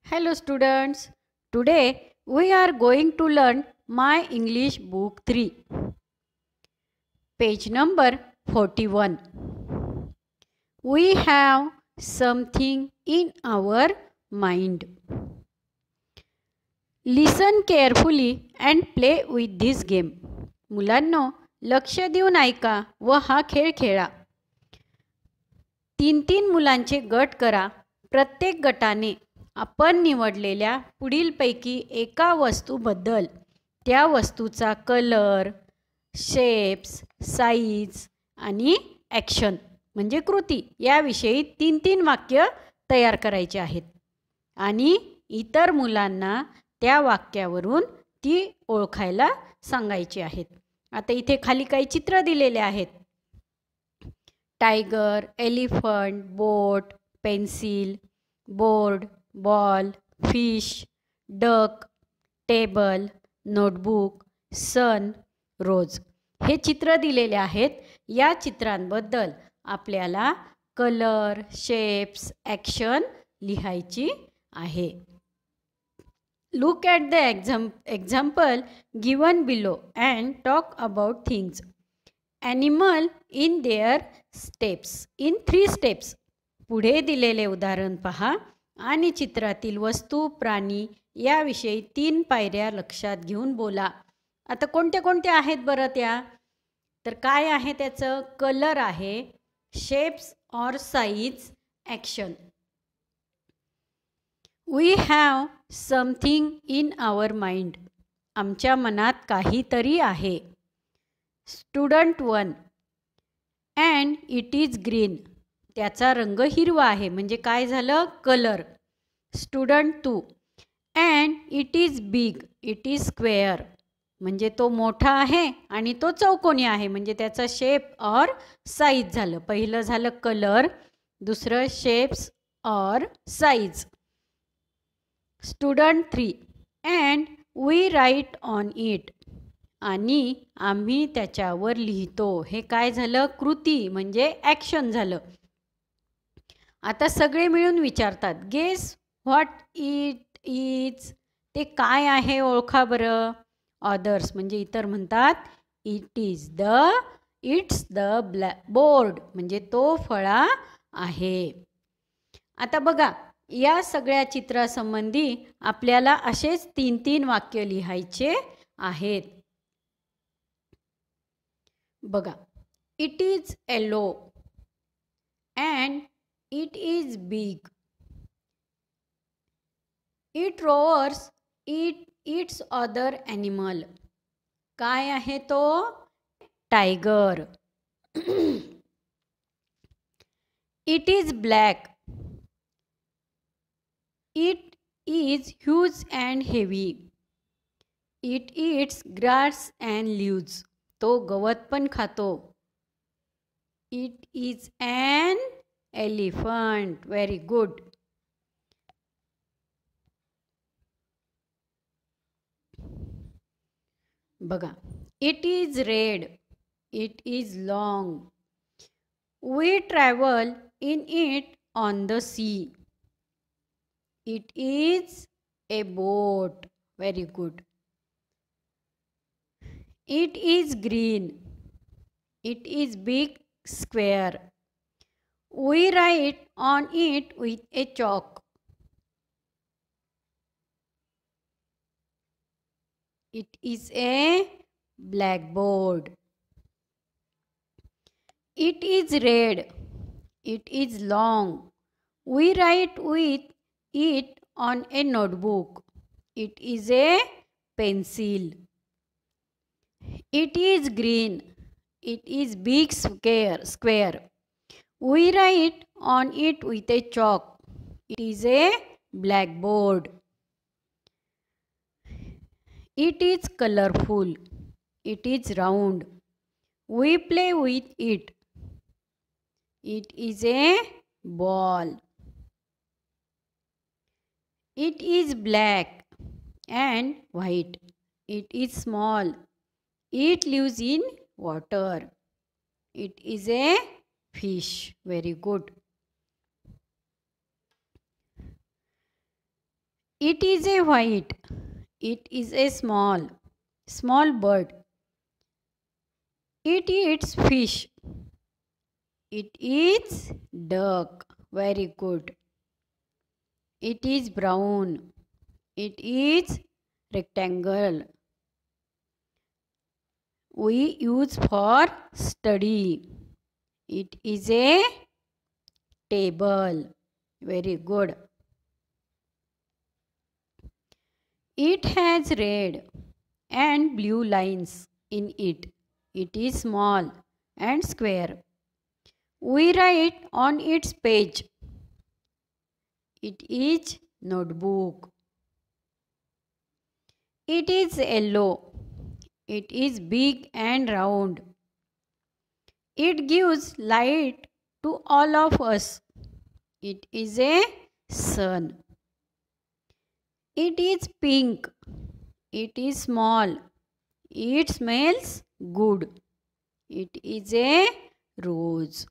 Hello students, today we are going to learn My English Book 3, page number 41. We have something in our mind. Listen carefully and play with this game. मुलांनो, लक्ष देऊन ऐका व हा खेळ खेळा. 3-3 मुलांचे गट करा. प्रत्येक गटाने आपण निवडलेल्या पुढीलपैकी एका वस्तूबद्दल त्या वस्तूचा कलर, शेप्स, साईज आणि ॲक्शन म्हणजे कृती याविषयी 3-3 वाक्य तयार करायचे आहेत आणि इतर मुलांना त्या वाक्यावरून ती ओळखायला सांगायची आहेत. आता इथे खाली काही चित्र दिलेले आहेत. Tiger, elephant, boat, pencil, board, ball, fish, duck, table, notebook, sun, rose हे चित्र दिलेले आहेत. या चित्रांबद्दल आपल्याला कलर, शेप्स, ॲक्शन लिहायची आहे. Look at the example given below and talk about things. Animal in their steps in 3 steps. पुढे दिलेले उदाहरण पहा आणि चित्रातील वस्तू, प्राणी याविषयी 3 पायऱ्या लक्षात घेऊन बोला. आता कोणत्या कोणत्या आहेत बरं त्या? तर काय आहे त्याचं? कलर आहे, शेप्स और size, action. We have something in our mind. आमच्या मनात काहीतरी आहे. Student 1 and it is green. त्याचा रंग हिरवा आहे म्हणजे काय झालं? Colour. Student 2 and it is big. It is square म्हणजे तो मोठा आहे आणि तो चौकोनी आहे म्हणजे त्याचा शेप और साईज झालं. पहिलं झालं कलर, दुसरं शेप्स और size. Student 3 and we write on it. आणि आम्ही त्याच्यावर लिहितो. हे काय झालं? कृती म्हणजे ॲक्शन झालं. आता सगळे मिळून विचारतात, गेस व्हॉट इट इज. ते काय आहे ओळखा बरं. अदर्स म्हणजे इतर म्हणतात इट्स द बोर्ड म्हणजे तो फळा आहे. आता बघा, या सगळ्या चित्रासंबंधी आपल्याला असेच 3-3 वाक्य लिहायचे आहेत. बघा, it is yellow and it is big. It roars, it's other animal. काय आहे तो? Tiger. It is black. It is huge and heavy. It eats grass and leaves. तो गवत पण खातो. It is an elephant. Very good. बघा, it is red. It is long. We travel in it on the sea. It is a boat. Very good. It is green. It is big square. We write on it with a chalk. It is a blackboard. It is red. It is long. We write with it on a notebook. It is a pencil. It is green. It is big square. We write on it with a chalk. It is a blackboard. It is colorful. It is round. We play with it. It is a ball. It is black and white. It is small. It lives in water. It is a fish. Very good. It is a white. It is a small bird. It eats fish. It eats duck. Very good. It is brown. It is rectangle. We use for study. It is a table. Very good. It has red and blue lines in it. It is small and square. We write on its page. It is notebook. It is yellow. It is big and round. It gives light to all of us. It is a sun. It is pink. It is small. It smells good. It is a rose.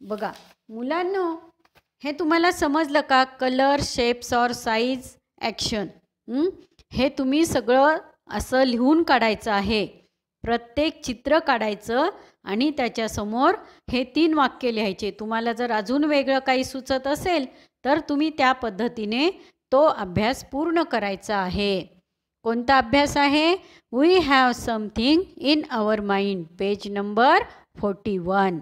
बघा मुलांनो, हे तुम्हाला समजलं का? Colour, shapes और size, action. हे तुम्ही सगळं असं लिहून काढायचं आहे. प्रत्येक चित्र काढायचं आणि त्याच्यासमोर हे 3 वाक्य लिहायचे. तुम्हाला जर अजून वेगळं काही सुचत असेल तर तुम्ही त्या पद्धतीने तो अभ्यास पूर्ण करायचा आहे. कोणता अभ्यास आहे? We have something in our mind, page number 41.